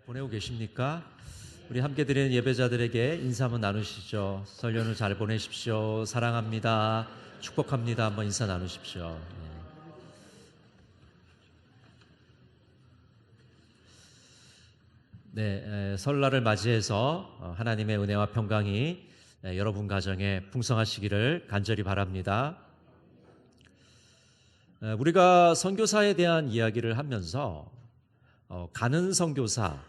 보내고 계십니까? 우리 함께 드리는 예배자들에게 인사 한번 나누시죠. 설 연휴 잘 보내십시오. 사랑합니다. 축복합니다. 한번 인사 나누십시오. 설날을 맞이해서 하나님의 은혜와 평강이 여러분 가정에 풍성하시기를 간절히 바랍니다. 우리가 선교사에 대한 이야기를 하면서 가는 선교사,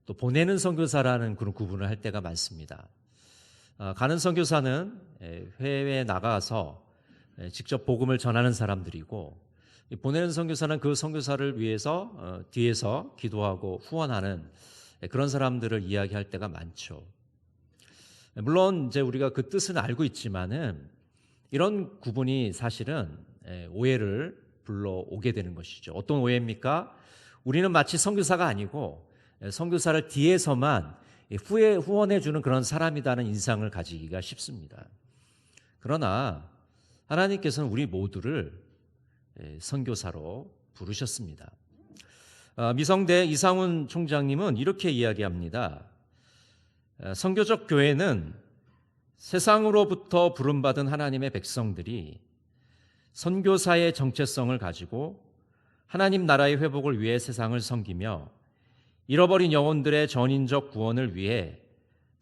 또 보내는 선교사라는 그런 구분을 할 때가 많습니다. 가는 선교사는 해외에 나가서 직접 복음을 전하는 사람들이고, 보내는 선교사는 그 선교사를 위해서 뒤에서 기도하고 후원하는 그런 사람들을 이야기할 때가 많죠. 물론 이제 우리가 그 뜻은 알고 있지만은 이런 구분이 사실은 오해를 불러오게 되는 것이죠. 어떤 오해입니까? 우리는 마치 선교사가 아니고 선교사를 뒤에서만 후원해 주는 그런 사람이라는 인상을 가지기가 쉽습니다. 그러나 하나님께서는 우리 모두를 선교사로 부르셨습니다. 미성대 이상훈 총장님은 이렇게 이야기합니다. 선교적 교회는 세상으로부터 부름받은 하나님의 백성들이 선교사의 정체성을 가지고 하나님 나라의 회복을 위해 세상을 섬기며 잃어버린 영혼들의 전인적 구원을 위해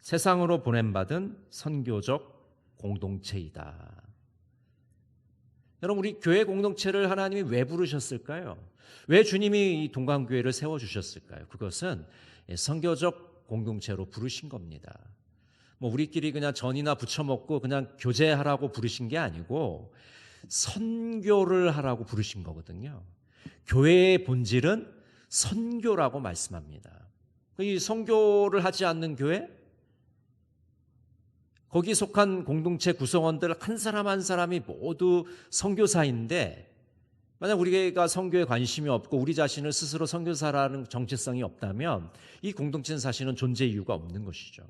세상으로 보냄받은 선교적 공동체이다. 여러분, 우리 교회 공동체를 하나님이 왜 부르셨을까요? 왜 주님이 이 동강교회를 세워주셨을까요? 그것은 선교적 공동체로 부르신 겁니다. 우리끼리 그냥 전이나 부쳐 먹고 그냥 교제하라고 부르신 게 아니고 선교를 하라고 부르신 거거든요. 교회의 본질은 선교라고 말씀합니다. 이 선교를 하지 않는 교회, 거기 속한 공동체 구성원들 한 사람 한 사람이 모두 선교사인데, 만약 우리가 선교에 관심이 없고 우리 자신을 스스로 선교사라는 정체성이 없다면 이 공동체는 사실은 존재 이유가 없는 것이죠.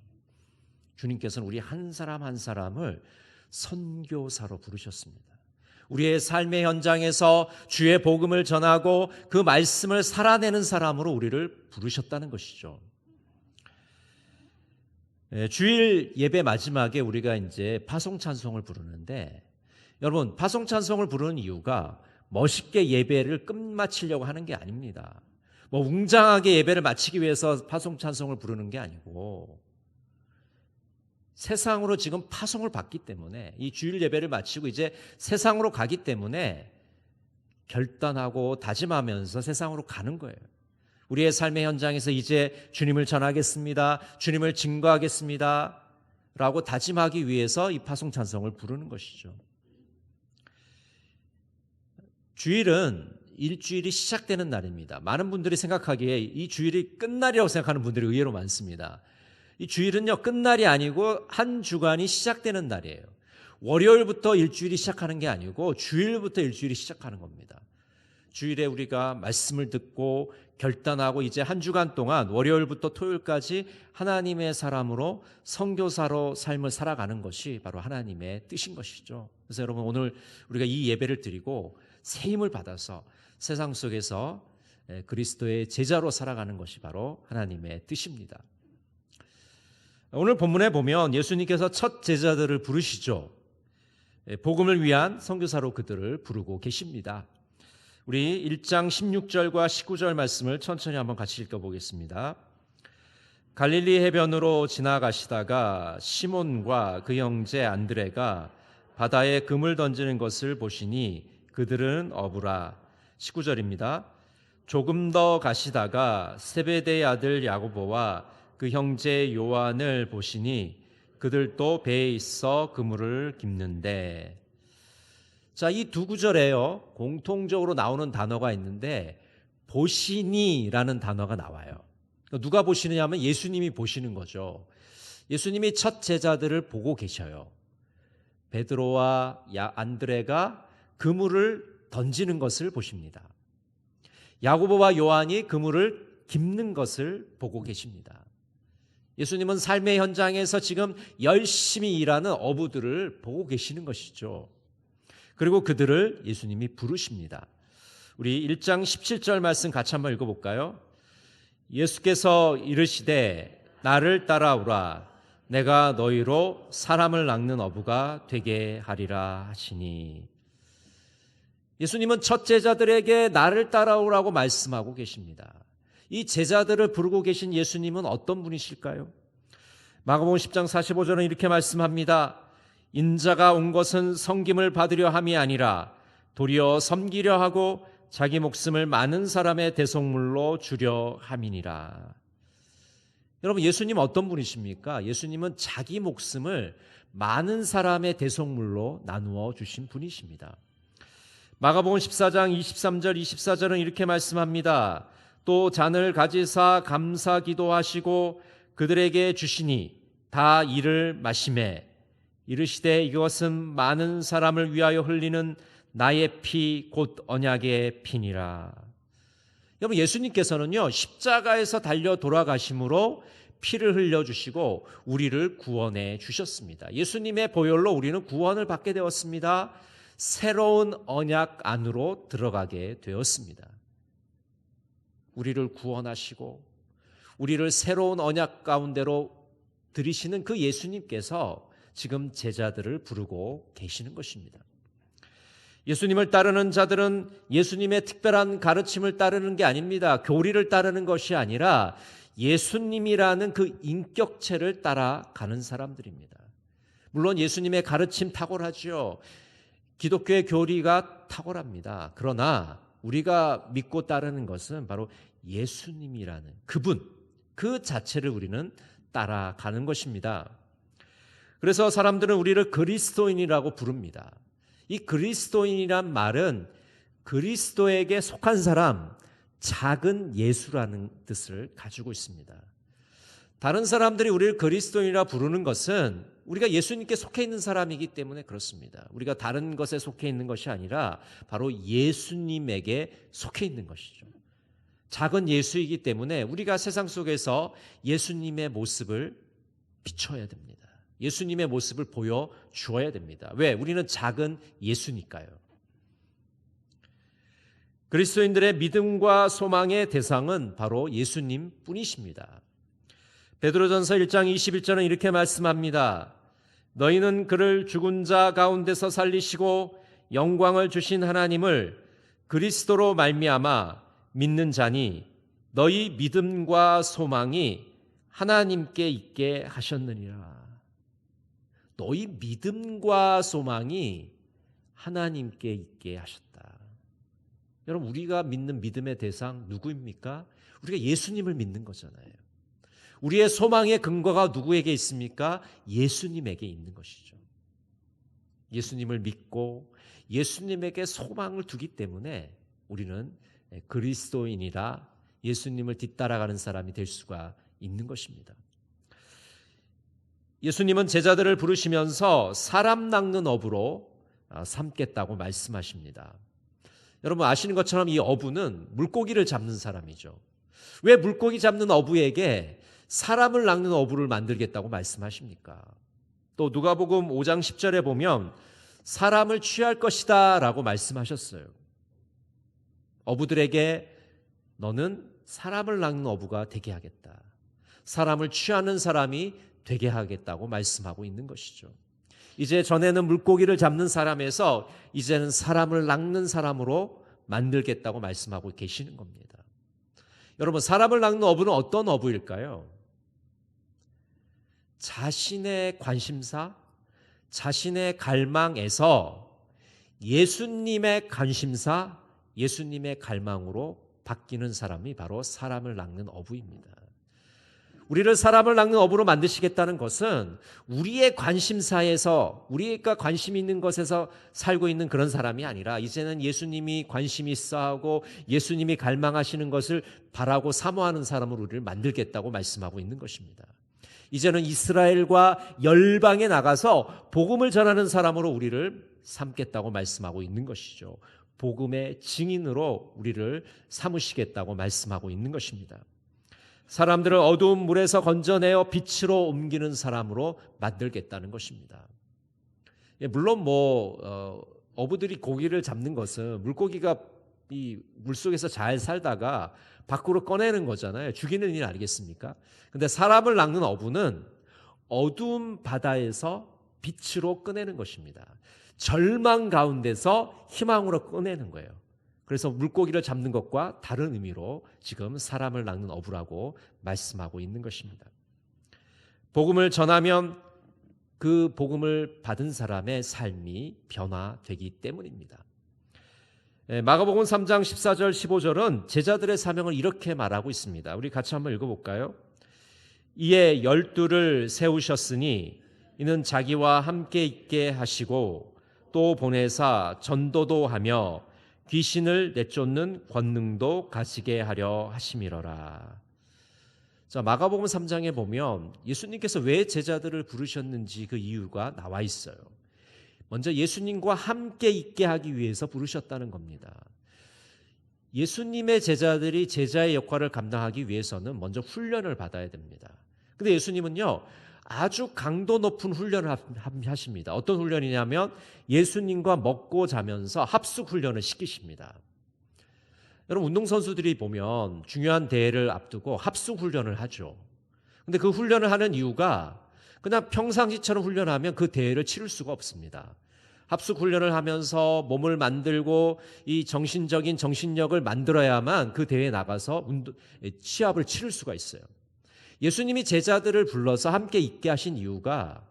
주님께서는 우리 한 사람 한 사람을 선교사로 부르셨습니다. 우리의 삶의 현장에서 주의 복음을 전하고 그 말씀을 살아내는 사람으로 우리를 부르셨다는 것이죠. 주일 예배 마지막에 우리가 이제 파송 찬송을 부르는데, 여러분, 파송 찬송을 부르는 이유가 멋있게 예배를 끝마치려고 하는 게 아닙니다. 웅장하게 예배를 마치기 위해서 파송 찬송을 부르는 게 아니고, 세상으로 지금 파송을 받기 때문에, 이 주일 예배를 마치고 이제 세상으로 가기 때문에 결단하고 다짐하면서 세상으로 가는 거예요. 우리의 삶의 현장에서 이제 주님을 전하겠습니다, 주님을 증거하겠습니다 라고 다짐하기 위해서 이 파송 찬송을 부르는 것이죠. 주일은 일주일이 시작되는 날입니다. 많은 분들이 생각하기에 이 주일이 끝날이라고 생각하는 분들이 의외로 많습니다. 이 주일은요, 끝날이 아니고 한 주간이 시작되는 날이에요. 월요일부터 일주일이 시작하는 게 아니고 주일부터 일주일이 시작하는 겁니다. 주일에 우리가 말씀을 듣고 결단하고 이제 한 주간 동안 월요일부터 토요일까지 하나님의 사람으로 선교사로 삶을 살아가는 것이 바로 하나님의 뜻인 것이죠. 그래서 여러분, 오늘 우리가 이 예배를 드리고 새 힘을 받아서 세상 속에서 그리스도의 제자로 살아가는 것이 바로 하나님의 뜻입니다. 오늘 본문에 보면 예수님께서 첫 제자들을 부르시죠. 복음을 위한 선교사로 그들을 부르고 계십니다. 우리 1장 16절과 19절 말씀을 천천히 한번 같이 읽어보겠습니다. 갈릴리 해변으로 지나가시다가 시몬과 그 형제 안드레가 바다에 금을 던지는 것을 보시니 그들은 어부라. 19절입니다. 조금 더 가시다가 세베대의 아들 야고보와 그 형제 요한을 보시니 그들도 배에 있어 그물을 깁는데. 자, 이 두 구절에요, 공통적으로 나오는 단어가 있는데 보시니라는 단어가 나와요. 누가 보시느냐 하면 예수님이 보시는 거죠. 예수님이 첫 제자들을 보고 계셔요. 베드로와 안드레가 그물을 던지는 것을 보십니다. 야고보와 요한이 그물을 깁는 것을 보고 계십니다. 예수님은 삶의 현장에서 지금 열심히 일하는 어부들을 보고 계시는 것이죠. 그리고 그들을 예수님이 부르십니다. 우리 1장 17절 말씀 같이 한번 읽어볼까요? 예수께서 이르시되 나를 따라오라 내가 너희로 사람을 낚는 어부가 되게 하리라 하시니. 예수님은 첫 제자들에게 나를 따라오라고 말씀하고 계십니다. 이 제자들을 부르고 계신 예수님은 어떤 분이실까요? 마가복음 10장 45절은 이렇게 말씀합니다. 인자가 온 것은 섬김을 받으려 함이 아니라 도리어 섬기려 하고 자기 목숨을 많은 사람의 대속물로 주려 함이니라. 여러분, 예수님 어떤 분이십니까? 예수님은 자기 목숨을 많은 사람의 대속물로 나누어 주신 분이십니다. 마가복음 14장 23절 24절은 이렇게 말씀합니다. 또 잔을 가지사 감사 기도하시고 그들에게 주시니 다 이를 마시매 이르시되 이것은 많은 사람을 위하여 흘리는 나의 피 곧 언약의 피니라. 여러분, 예수님께서는요 십자가에서 달려 돌아가심으로 피를 흘려주시고 우리를 구원해 주셨습니다. 예수님의 보혈로 우리는 구원을 받게 되었습니다. 새로운 언약 안으로 들어가게 되었습니다. 우리를 구원하시고 우리를 새로운 언약 가운데로 들이시는 그 예수님께서 지금 제자들을 부르고 계시는 것입니다. 예수님을 따르는 자들은 예수님의 특별한 가르침을 따르는 게 아닙니다. 교리를 따르는 것이 아니라 예수님이라는 그 인격체를 따라가는 사람들입니다. 물론 예수님의 가르침 탁월하죠. 기독교의 교리가 탁월합니다. 그러나 우리가 믿고 따르는 것은 바로 예수님이라는 그분, 그 자체를 우리는 따라가는 것입니다. 그래서 사람들은 우리를 그리스도인이라고 부릅니다. 이 그리스도인이란 말은 그리스도에게 속한 사람, 작은 예수라는 뜻을 가지고 있습니다. 다른 사람들이 우리를 그리스도인이라 부르는 것은 우리가 예수님께 속해 있는 사람이기 때문에 그렇습니다. 우리가 다른 것에 속해 있는 것이 아니라 바로 예수님에게 속해 있는 것이죠. 작은 예수이기 때문에 우리가 세상 속에서 예수님의 모습을 비춰야 됩니다. 예수님의 모습을 보여주어야 됩니다. 왜? 우리는 작은 예수니까요. 그리스도인들의 믿음과 소망의 대상은 바로 예수님 뿐이십니다. 베드로전서 1장 21절은 이렇게 말씀합니다. 너희는 그를 죽은 자 가운데서 살리시고 영광을 주신 하나님을 그리스도로 말미암아 믿는 자니 너희 믿음과 소망이 하나님께 있게 하셨느니라. 너희 믿음과 소망이 하나님께 있게 하셨다. 여러분, 우리가 믿는 믿음의 대상 누구입니까? 우리가 예수님을 믿는 거잖아요. 우리의 소망의 근거가 누구에게 있습니까? 예수님에게 있는 것이죠. 예수님을 믿고 예수님에게 소망을 두기 때문에 우리는 그리스도인이라 예수님을 뒤따라가는 사람이 될 수가 있는 것입니다. 예수님은 제자들을 부르시면서 사람 낚는 어부로 삼겠다고 말씀하십니다. 여러분 아시는 것처럼 이 어부는 물고기를 잡는 사람이죠. 왜 물고기 잡는 어부에게 사람을 낚는 어부를 만들겠다고 말씀하십니까? 또 누가복음 5장 10절에 보면 사람을 취할 것이다 라고 말씀하셨어요. 어부들에게 너는 사람을 낚는 어부가 되게 하겠다. 사람을 취하는 사람이 되게 하겠다고 말씀하고 있는 것이죠. 이제 전에는 물고기를 잡는 사람에서 이제는 사람을 낚는 사람으로 만들겠다고 말씀하고 계시는 겁니다. 여러분, 사람을 낚는 어부는 어떤 어부일까요? 자신의 관심사, 자신의 갈망에서 예수님의 관심사, 예수님의 갈망으로 바뀌는 사람이 바로 사람을 낚는 어부입니다. 우리를 사람을 낚는 어부로 만드시겠다는 것은 우리의 관심사에서 우리가 관심 있는 것에서 살고 있는 그런 사람이 아니라 이제는 예수님이 관심 있어 하고 예수님이 갈망하시는 것을 바라고 사모하는 사람으로 우리를 만들겠다고 말씀하고 있는 것입니다. 이제는 이스라엘과 열방에 나가서 복음을 전하는 사람으로 우리를 삼겠다고 말씀하고 있는 것이죠. 복음의 증인으로 우리를 삼으시겠다고 말씀하고 있는 것입니다. 사람들을 어두운 물에서 건져내어 빛으로 옮기는 사람으로 만들겠다는 것입니다. 물론 어부들이 고기를 잡는 것은 물고기가 이 물속에서 잘 살다가 밖으로 꺼내는 거잖아요. 죽이는 일 아니겠습니까? 근데 사람을 낚는 어부는 어두운 바다에서 빛으로 꺼내는 것입니다. 절망 가운데서 희망으로 꺼내는 거예요. 그래서 물고기를 잡는 것과 다른 의미로 지금 사람을 낚는 어부라고 말씀하고 있는 것입니다. 복음을 전하면 그 복음을 받은 사람의 삶이 변화되기 때문입니다. 마가복음 3장 14절 15절은 제자들의 사명을 이렇게 말하고 있습니다. 우리 같이 한번 읽어볼까요? 이에 12를 세우셨으니 이는 자기와 함께 있게 하시고 또 보내사 전도도 하며 귀신을 내쫓는 권능도 가지게 하려 하심이로라. 자, 마가복음 3장에 보면 예수님께서 왜 제자들을 부르셨는지 그 이유가 나와 있어요. 먼저 예수님과 함께 있게 하기 위해서 부르셨다는 겁니다. 예수님의 제자들이 제자의 역할을 감당하기 위해서는 먼저 훈련을 받아야 됩니다. 근데 예수님은요, 아주 강도 높은 훈련을 하십니다. 어떤 훈련이냐면 예수님과 먹고 자면서 합숙 훈련을 시키십니다. 여러분, 운동선수들이 보면 중요한 대회를 앞두고 합숙 훈련을 하죠. 근데 그 훈련을 하는 이유가 그냥 평상시처럼 훈련하면 그 대회를 치를 수가 없습니다. 합숙 훈련을 하면서 몸을 만들고 이 정신력을 만들어야만 그 대회에 나가서 시합을 치를 수가 있어요. 예수님이 제자들을 불러서 함께 있게 하신 이유가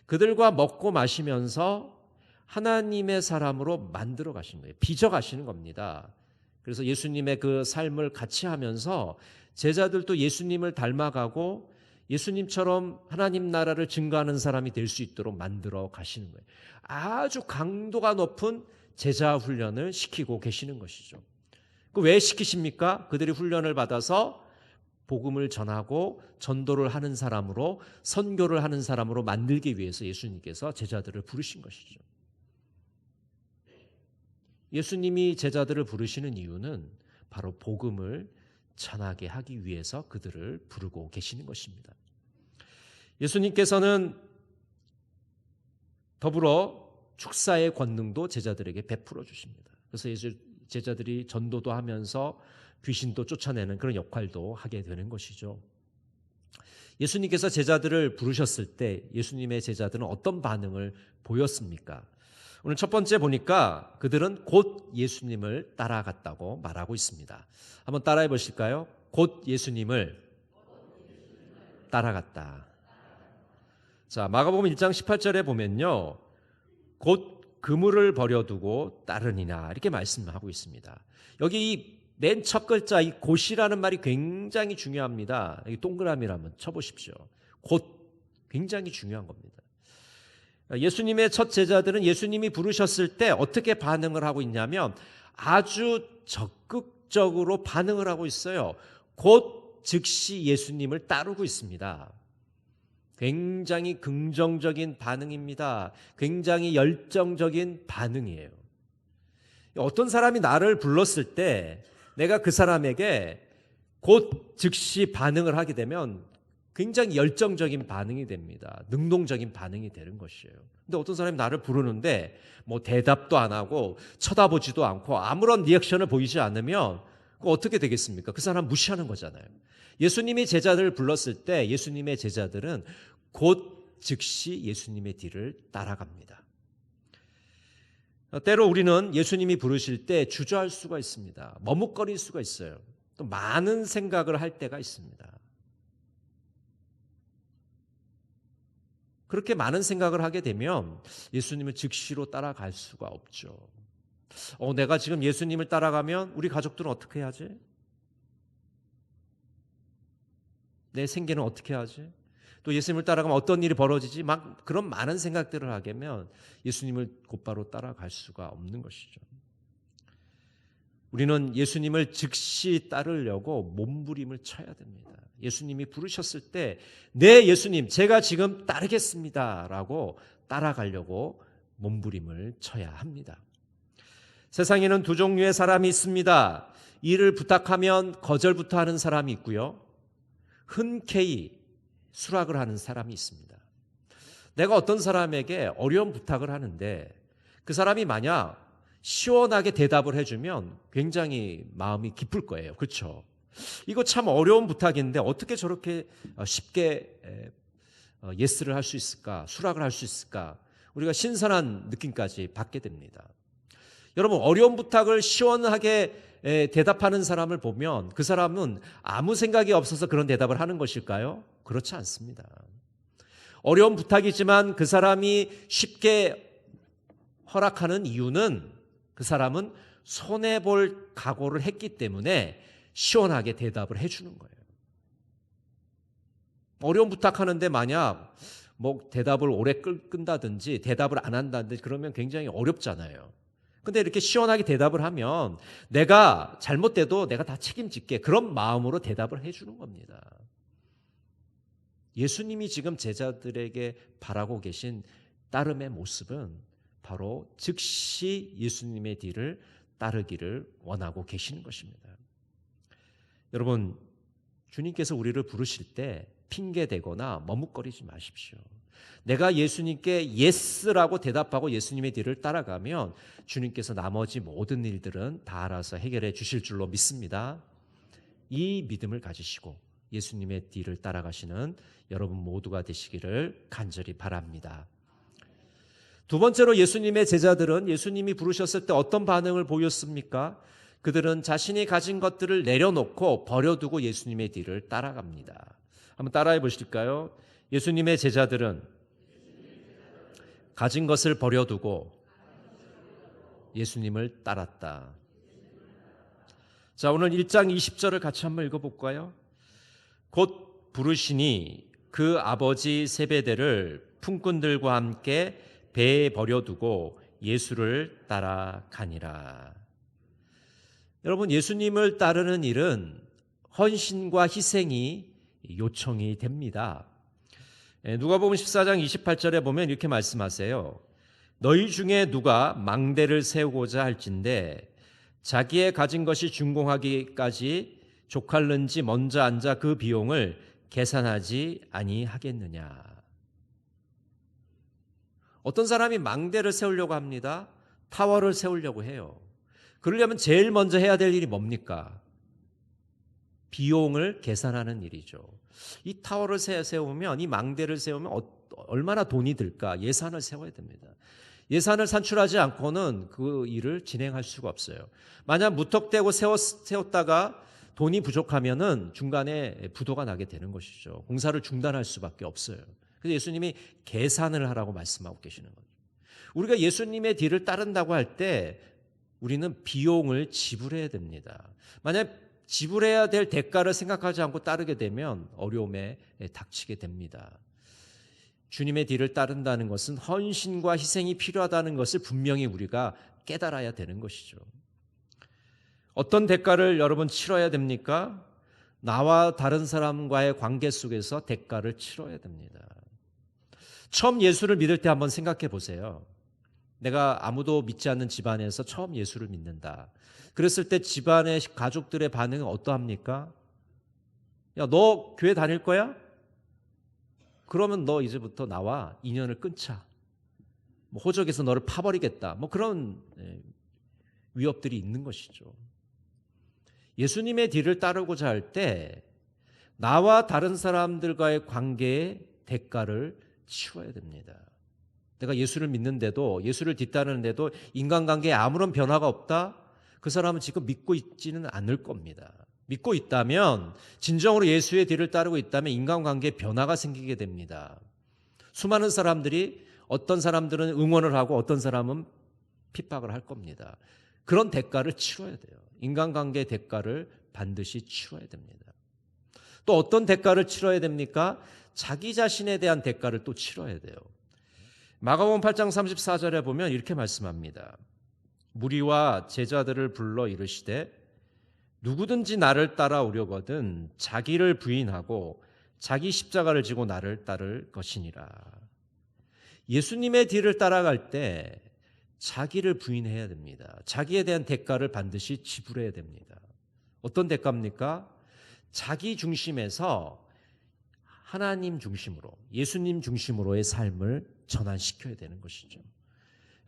그들과 먹고 마시면서 하나님의 사람으로 만들어 가시는 거예요. 빚어 가시는 겁니다. 그래서 예수님의 그 삶을 같이 하면서 제자들도 예수님을 닮아가고 예수님처럼 하나님 나라를 증거하는 사람이 될 수 있도록 만들어 가시는 거예요. 아주 강도가 높은 제자 훈련을 시키고 계시는 것이죠. 그 왜 시키십니까? 그들이 훈련을 받아서 복음을 전하고 전도를 하는 사람으로, 선교를 하는 사람으로 만들기 위해서 예수님께서 제자들을 부르신 것이죠. 예수님이 제자들을 부르시는 이유는 바로 복음을 전하게 하기 위해서 그들을 부르고 계시는 것입니다. 예수님께서는 더불어 축사의 권능도 제자들에게 베풀어 주십니다. 그래서 제자들이 전도도 하면서 귀신도 쫓아내는 그런 역할도 하게 되는 것이죠. 예수님께서 제자들을 부르셨을 때 예수님의 제자들은 어떤 반응을 보였습니까? 오늘 첫 번째 보니까 그들은 곧 예수님을 따라갔다고 말하고 있습니다. 한번 따라해 보실까요? 곧 예수님을 따라갔다. 자, 마가복음 1장 18절에 보면요, 곧 그물을 버려두고 따르니라 이렇게 말씀하고 있습니다. 여기 이 맨 첫 글자 이 곧이라는 말이 굉장히 중요합니다. 여기 동그라미를 한번 쳐보십시오. 곧 굉장히 중요한 겁니다. 예수님의 첫 제자들은 예수님이 부르셨을 때 어떻게 반응을 하고 있냐면 아주 적극적으로 반응을 하고 있어요. 곧 즉시 예수님을 따르고 있습니다. 굉장히 긍정적인 반응입니다. 굉장히 열정적인 반응이에요. 어떤 사람이 나를 불렀을 때 내가 그 사람에게 곧 즉시 반응을 하게 되면 굉장히 열정적인 반응이 됩니다. 능동적인 반응이 되는 것이에요. 근데 어떤 사람이 나를 부르는데 뭐 대답도 안 하고 쳐다보지도 않고 아무런 리액션을 보이지 않으면 어떻게 되겠습니까? 그 사람 무시하는 거잖아요. 예수님이 제자들을 불렀을 때 예수님의 제자들은 곧 즉시 예수님의 뒤를 따라갑니다. 때로 우리는 예수님이 부르실 때 주저할 수가 있습니다. 머뭇거릴 수가 있어요. 또 많은 생각을 할 때가 있습니다. 그렇게 많은 생각을 하게 되면 예수님을 즉시로 따라갈 수가 없죠. 내가 지금 예수님을 따라가면 우리 가족들은 어떻게 하지? 내 생계는 어떻게 하지? 또 예수님을 따라가면 어떤 일이 벌어지지? 막 그런 많은 생각들을 하게 되면 예수님을 곧바로 따라갈 수가 없는 것이죠. 우리는 예수님을 즉시 따르려고 몸부림을 쳐야 됩니다. 예수님이 부르셨을 때 네, 예수님 제가 지금 따르겠습니다라고 따라가려고 몸부림을 쳐야 합니다. 세상에는 두 종류의 사람이 있습니다. 일을 부탁하면 거절부터 하는 사람이 있고요, 흔쾌히 수락을 하는 사람이 있습니다. 내가 어떤 사람에게 어려운 부탁을 하는데 그 사람이 만약 시원하게 대답을 해주면 굉장히 마음이 기쁠 거예요. 그렇죠? 이거 참 어려운 부탁인데 어떻게 저렇게 쉽게 예스를 할 수 있을까? 수락을 할 수 있을까? 우리가 신선한 느낌까지 받게 됩니다. 여러분, 어려운 부탁을 시원하게 대답하는 사람을 보면 그 사람은 아무 생각이 없어서 그런 대답을 하는 것일까요? 그렇지 않습니다. 어려운 부탁이지만 그 사람이 쉽게 허락하는 이유는 그 사람은 손해볼 각오를 했기 때문에 시원하게 대답을 해주는 거예요. 어려운 부탁하는데 만약 대답을 오래 끈다든지 대답을 안 한다든지 그러면 굉장히 어렵잖아요. 근데 이렇게 시원하게 대답을 하면 내가 잘못돼도 내가 다 책임질게, 그런 마음으로 대답을 해주는 겁니다. 예수님이 지금 제자들에게 바라고 계신 따름의 모습은 바로 즉시 예수님의 뒤를 따르기를 원하고 계시는 것입니다. 여러분, 주님께서 우리를 부르실 때 핑계대거나 머뭇거리지 마십시오. 내가 예수님께 예스라고 대답하고 예수님의 뒤를 따라가면 주님께서 나머지 모든 일들은 다 알아서 해결해 주실 줄로 믿습니다. 이 믿음을 가지시고 예수님의 뒤를 따라가시는 여러분 모두가 되시기를 간절히 바랍니다. 두 번째로 예수님의 제자들은 예수님이 부르셨을 때 어떤 반응을 보였습니까? 그들은 자신이 가진 것들을 내려놓고 버려두고 예수님의 뒤를 따라갑니다. 한번 따라해 보실까요? 예수님의 제자들은 가진 것을 버려두고 예수님을 따랐다. 자, 오늘 1장 20절을 같이 한번 읽어볼까요? 곧 부르시니 그 아버지 세베대를 품꾼들과 함께 배에 버려두고 예수를 따라가니라. 여러분, 예수님을 따르는 일은 헌신과 희생이 요청이 됩니다. 누가복음 14장 28절에 보면 이렇게 말씀하세요. 너희 중에 누가 망대를 세우고자 할진대 자기의 가진 것이 준공하기까지 족할는지 먼저 앉아 그 비용을 계산하지 아니하겠느냐. 어떤 사람이 망대를 세우려고 합니다. 타워를 세우려고 해요. 그러려면 제일 먼저 해야 될 일이 뭡니까? 비용을 계산하는 일이죠. 이 타워를 세우면, 이 망대를 세우면 얼마나 돈이 들까? 예산을 세워야 됩니다. 예산을 산출하지 않고는 그 일을 진행할 수가 없어요. 만약 무턱대고 세웠다가 돈이 부족하면은 중간에 부도가 나게 되는 것이죠. 공사를 중단할 수밖에 없어요. 그래서 예수님이 계산을 하라고 말씀하고 계시는 거죠. 우리가 예수님의 뒤를 따른다고 할 때 우리는 비용을 지불해야 됩니다. 만약 지불해야 될 대가를 생각하지 않고 따르게 되면 어려움에 닥치게 됩니다. 주님의 뒤를 따른다는 것은 헌신과 희생이 필요하다는 것을 분명히 우리가 깨달아야 되는 것이죠. 어떤 대가를 여러분 치러야 됩니까? 나와 다른 사람과의 관계 속에서 대가를 치러야 됩니다. 처음 예수를 믿을 때 한번 생각해 보세요. 내가 아무도 믿지 않는 집안에서 처음 예수를 믿는다. 그랬을 때 집안의 가족들의 반응은 어떠합니까? 야, 너 교회 다닐 거야? 그러면 너 이제부터 나와 인연을 끊자. 호적에서 너를 파버리겠다. 그런 위협들이 있는 것이죠. 예수님의 뒤를 따르고자 할 때 나와 다른 사람들과의 관계의 대가를 치워야 됩니다. 내가 예수를 믿는데도, 예수를 뒤따르는데도 인간관계에 아무런 변화가 없다? 그 사람은 지금 믿고 있지는 않을 겁니다. 믿고 있다면, 진정으로 예수의 뒤를 따르고 있다면 인간관계에 변화가 생기게 됩니다. 수많은 사람들이, 어떤 사람들은 응원을 하고 어떤 사람은 핍박을 할 겁니다. 그런 대가를 치러야 돼요. 인간관계의 대가를 반드시 치러야 됩니다. 또 어떤 대가를 치러야 됩니까? 자기 자신에 대한 대가를 또 치러야 돼요. 마가복음 8장 34절에 보면 이렇게 말씀합니다. 무리와 제자들을 불러 이르시되 누구든지 나를 따라오려거든 자기를 부인하고 자기 십자가를 지고 나를 따를 것이니라. 예수님의 뒤를 따라갈 때 자기를 부인해야 됩니다. 자기에 대한 대가를 반드시 지불해야 됩니다. 어떤 대가입니까? 자기 중심에서 하나님 중심으로, 예수님 중심으로의 삶을 전환시켜야 되는 것이죠.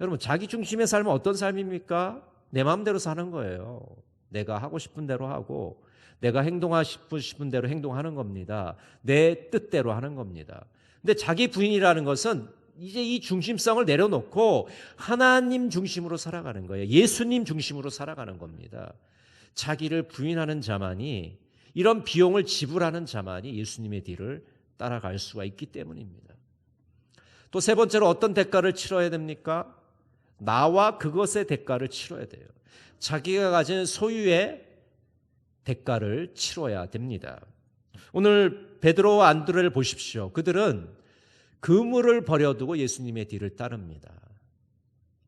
여러분, 자기 중심의 삶은 어떤 삶입니까? 내 마음대로 사는 거예요. 내가 하고 싶은 대로 하고 내가 행동하고 싶은 대로 행동하는 겁니다. 내 뜻대로 하는 겁니다. 근데 자기 부인이라는 것은 이제 이 중심성을 내려놓고 하나님 중심으로 살아가는 거예요. 예수님 중심으로 살아가는 겁니다. 자기를 부인하는 자만이, 이런 비용을 지불하는 자만이 예수님의 뒤를 따라갈 수가 있기 때문입니다. 또 세 번째로 어떤 대가를 치러야 됩니까? 나와 그것의 대가를 치러야 돼요. 자기가 가진 소유의 대가를 치러야 됩니다. 오늘 베드로와 안드레를 보십시오. 그들은 그물을 버려두고 예수님의 뒤를 따릅니다.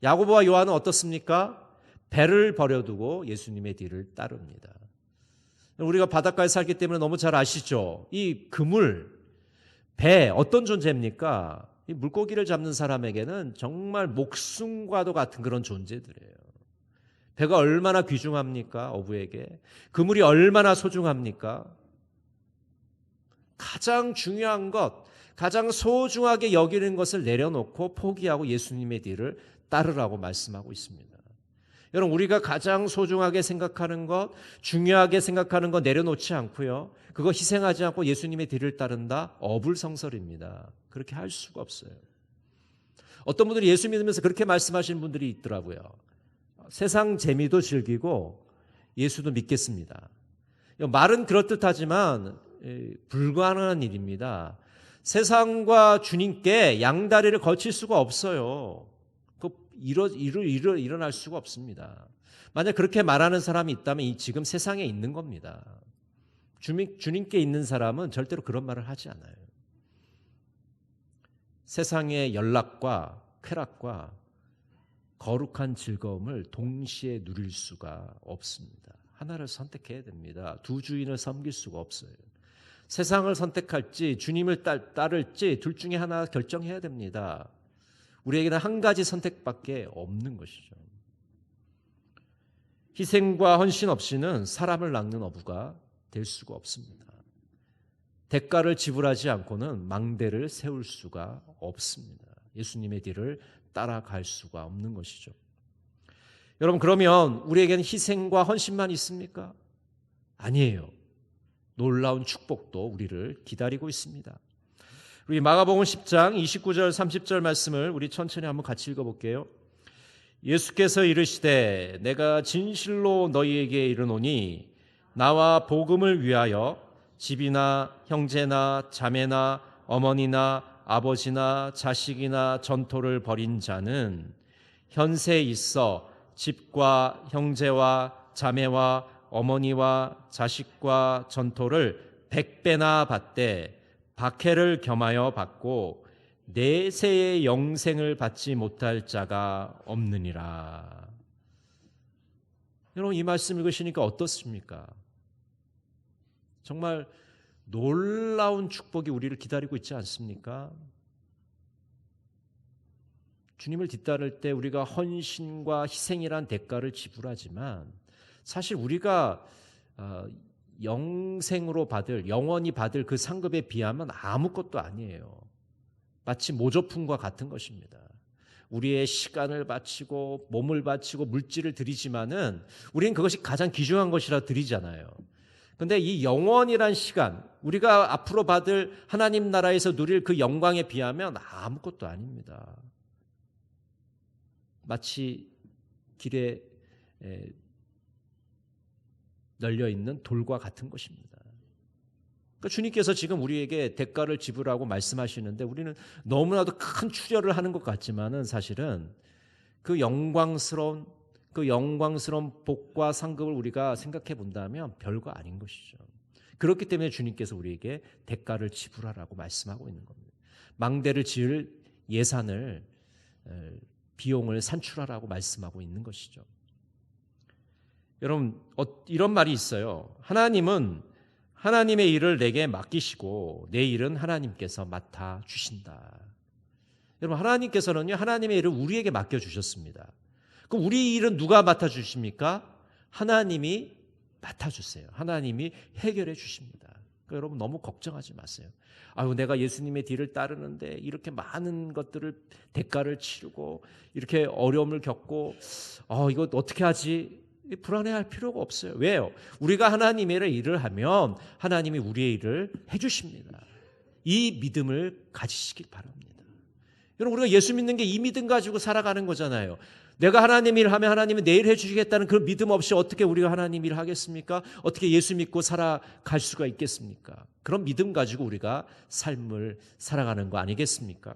야고보와 요한은 어떻습니까? 배를 버려두고 예수님의 뒤를 따릅니다. 우리가 바닷가에 살기 때문에 너무 잘 아시죠? 이 그물, 배, 어떤 존재입니까? 이 물고기를 잡는 사람에게는 정말 목숨과도 같은 그런 존재들이에요. 배가 얼마나 귀중합니까? 어부에게. 그물이 얼마나 소중합니까? 가장 중요한 것, 가장 소중하게 여기는 것을 내려놓고 포기하고 예수님의 뒤를 따르라고 말씀하고 있습니다. 여러분, 우리가 가장 소중하게 생각하는 것, 중요하게 생각하는 것 내려놓지 않고요, 그거 희생하지 않고 예수님의 뒤를 따른다? 어불성설입니다. 그렇게 할 수가 없어요. 어떤 분들이 예수 믿으면서 그렇게 말씀하시는 분들이 있더라고요. 세상 재미도 즐기고 예수도 믿겠습니다. 말은 그렇듯하지만 불가능한 일입니다. 세상과 주님께 양다리를 거칠 수가 없어요. 일어날 수가 없습니다. 만약 그렇게 말하는 사람이 있다면 지금 세상에 있는 겁니다. 주님께 있는 사람은 절대로 그런 말을 하지 않아요. 세상의 연락과 쾌락과 거룩한 즐거움을 동시에 누릴 수가 없습니다. 하나를 선택해야 됩니다. 두 주인을 섬길 수가 없어요. 세상을 선택할지 주님을 따를지 둘 중에 하나 결정해야 됩니다. 우리에게는 한 가지 선택밖에 없는 것이죠. 희생과 헌신 없이는 사람을 낚는 어부가 될 수가 없습니다. 대가를 지불하지 않고는 망대를 세울 수가 없습니다. 예수님의 뒤를 따라갈 수가 없는 것이죠. 여러분, 그러면 우리에게는 희생과 헌신만 있습니까? 아니에요. 놀라운 축복도 우리를 기다리고 있습니다. 우리 마가복음 10장 29절 30절 말씀을 우리 천천히 한번 같이 읽어볼게요. 예수께서 이르시되 내가 진실로 너희에게 이르노니 나와 복음을 위하여 집이나 형제나 자매나 어머니나 아버지나 자식이나 전토를 벌인 자는 현세에 있어 집과 형제와 자매와 어머니와 자식과 전토를 100배나 받되 박해를 겸하여 받고 내세의 영생을 받지 못할 자가 없느니라. 여러분, 이 말씀 읽으시니까 어떻습니까? 정말 놀라운 축복이 우리를 기다리고 있지 않습니까? 주님을 뒤따를 때 우리가 헌신과 희생이란 대가를 지불하지만 사실 우리가 영생으로 받을, 영원히 받을 그 상급에 비하면 아무것도 아니에요. 마치 모조품과 같은 것입니다. 우리의 시간을 바치고 몸을 바치고 물질을 드리지만은 우리는 그것이 가장 귀중한 것이라 드리잖아요. 그런데 이 영원이란 시간, 우리가 앞으로 받을 하나님 나라에서 누릴 그 영광에 비하면 아무것도 아닙니다. 마치 길에 널려있는 돌과 같은 것입니다. 그러니까 주님께서 지금 우리에게 대가를 지불하고 말씀하시는데 우리는 너무나도 큰 출혈을 하는 것 같지만은 사실은 그 영광스러운 복과 상급을 우리가 생각해 본다면 별거 아닌 것이죠. 그렇기 때문에 주님께서 우리에게 대가를 지불하라고 말씀하고 있는 겁니다. 망대를 지을 예산을, 비용을 산출하라고 말씀하고 있는 것이죠. 여러분, 이런 말이 있어요. 하나님은 하나님의 일을 내게 맡기시고 내 일은 하나님께서 맡아주신다. 여러분, 하나님께서는요, 하나님의 일을 우리에게 맡겨주셨습니다. 그럼 우리 일은 누가 맡아주십니까? 하나님이 맡아주세요. 하나님이 해결해 주십니다. 여러분 너무 걱정하지 마세요. 아유, 내가 예수님의 뒤를 따르는데 이렇게 많은 것들을 대가를 치르고 이렇게 어려움을 겪고 이거 어떻게 하지? 불안해할 필요가 없어요. 왜요? 우리가 하나님의 일을 하면 하나님이 우리의 일을 해주십니다. 이 믿음을 가지시길 바랍니다. 여러분, 우리가 예수 믿는 게 이 믿음 가지고 살아가는 거잖아요. 내가 하나님 일 하면 하나님이 내일 해주시겠다는 그런 믿음 없이 어떻게 우리가 하나님 일 하겠습니까? 어떻게 예수 믿고 살아갈 수가 있겠습니까? 그런 믿음 가지고 우리가 삶을 살아가는 거 아니겠습니까?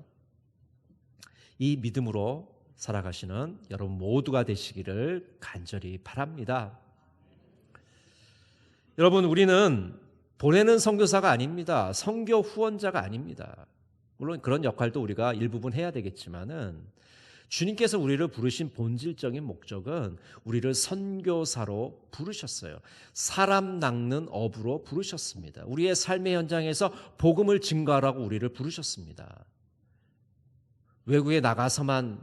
이 믿음으로 살아가시는 여러분 모두가 되시기를 간절히 바랍니다. 여러분, 우리는 보내는 선교사가 아닙니다. 선교 후원자가 아닙니다. 물론 그런 역할도 우리가 일부분 해야 되겠지만은 주님께서 우리를 부르신 본질적인 목적은 우리를 선교사로 부르셨어요. 사람 낚는 업으로 부르셨습니다. 우리의 삶의 현장에서 복음을 증거하라고 우리를 부르셨습니다. 외국에 나가서만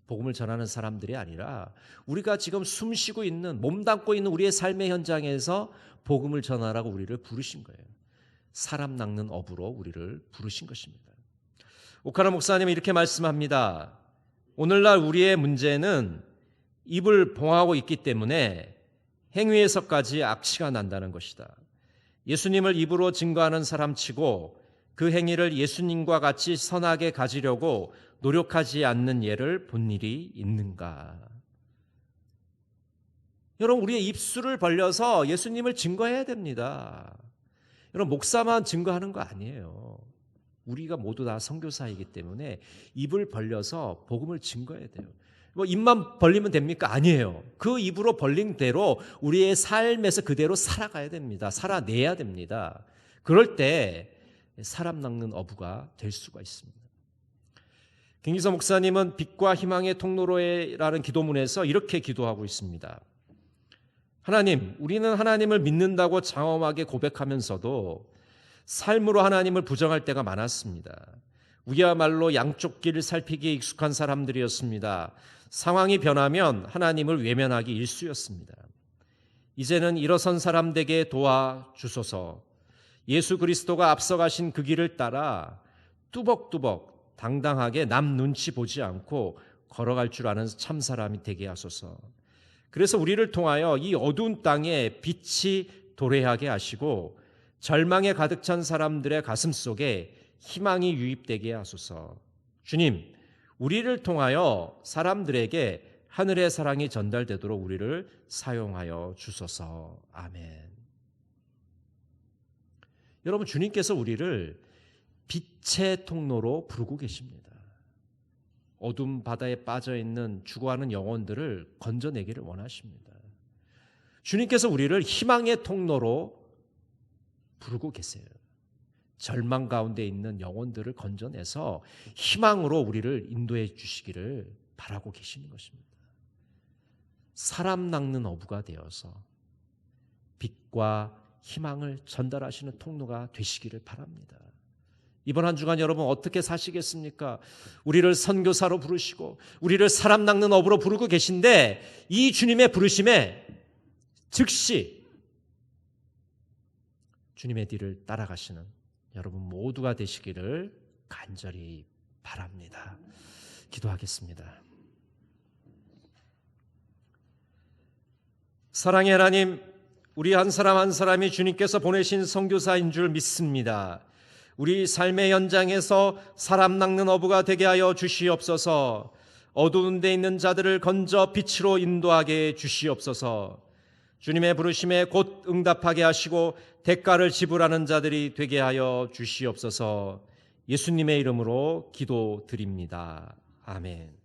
복음을 전하는 사람들이 아니라 우리가 지금 숨쉬고 있는, 몸담고 있는 우리의 삶의 현장에서 복음을 전하라고 우리를 부르신 거예요. 사람 낚는 업으로 우리를 부르신 것입니다. 오카라 목사님은 이렇게 말씀합니다. 오늘날 우리의 문제는 입을 봉하고 있기 때문에 행위에서까지 악취가 난다는 것이다. 예수님을 입으로 증거하는 사람치고 그 행위를 예수님과 같이 선하게 가지려고 노력하지 않는 예를 본 일이 있는가? 여러분, 우리의 입술을 벌려서 예수님을 증거해야 됩니다. 여러분, 목사만 증거하는 거 아니에요. 우리가 모두 다 선교사이기 때문에 입을 벌려서 복음을 증거해야 돼요. 뭐 입만 벌리면 됩니까? 아니에요. 그 입으로 벌린 대로 우리의 삶에서 그대로 살아가야 됩니다. 살아내야 됩니다. 그럴 때 사람 낚는 어부가 될 수가 있습니다. 김기서 목사님은 빛과 희망의 통로로라는 기도문에서 이렇게 기도하고 있습니다. 하나님, 우리는 하나님을 믿는다고 장엄하게 고백하면서도 삶으로 하나님을 부정할 때가 많았습니다. 우리야말로 양쪽 길을 살피기에 익숙한 사람들이었습니다. 상황이 변하면 하나님을 외면하기 일쑤였습니다. 이제는 일어선 사람들에게 도와주소서. 예수 그리스도가 앞서가신 그 길을 따라 뚜벅뚜벅 당당하게 남 눈치 보지 않고 걸어갈 줄 아는 참 사람이 되게 하소서. 그래서 우리를 통하여 이 어두운 땅에 빛이 도래하게 하시고 절망에 가득 찬 사람들의 가슴 속에 희망이 유입되게 하소서. 주님, 우리를 통하여 사람들에게 하늘의 사랑이 전달되도록 우리를 사용하여 주소서. 아멘. 여러분, 주님께서 우리를 빛의 통로로 부르고 계십니다. 어둠 바다에 빠져있는 죽어가는 영혼들을 건져내기를 원하십니다. 주님께서 우리를 희망의 통로로 부르고 계세요. 절망 가운데 있는 영혼들을 건져내서 희망으로 우리를 인도해 주시기를 바라고 계시는 것입니다. 사람 낚는 어부가 되어서 빛과 희망을 전달하시는 통로가 되시기를 바랍니다. 이번 한 주간 여러분 어떻게 사시겠습니까? 우리를 선교사로 부르시고 우리를 사람 낚는 어부로 부르고 계신데 이 주님의 부르심에 즉시 주님의 뒤를 따라가시는 여러분 모두가 되시기를 간절히 바랍니다. 기도하겠습니다. 사랑의 하나님, 우리 한 사람 한 사람이 주님께서 보내신 선교사인 줄 믿습니다. 우리 삶의 현장에서 사람 낚는 어부가 되게 하여 주시옵소서. 어두운 데 있는 자들을 건져 빛으로 인도하게 주시옵소서. 주님의 부르심에 곧 응답하게 하시고 대가를 지불하는 자들이 되게 하여 주시옵소서. 예수님의 이름으로 기도드립니다. 아멘.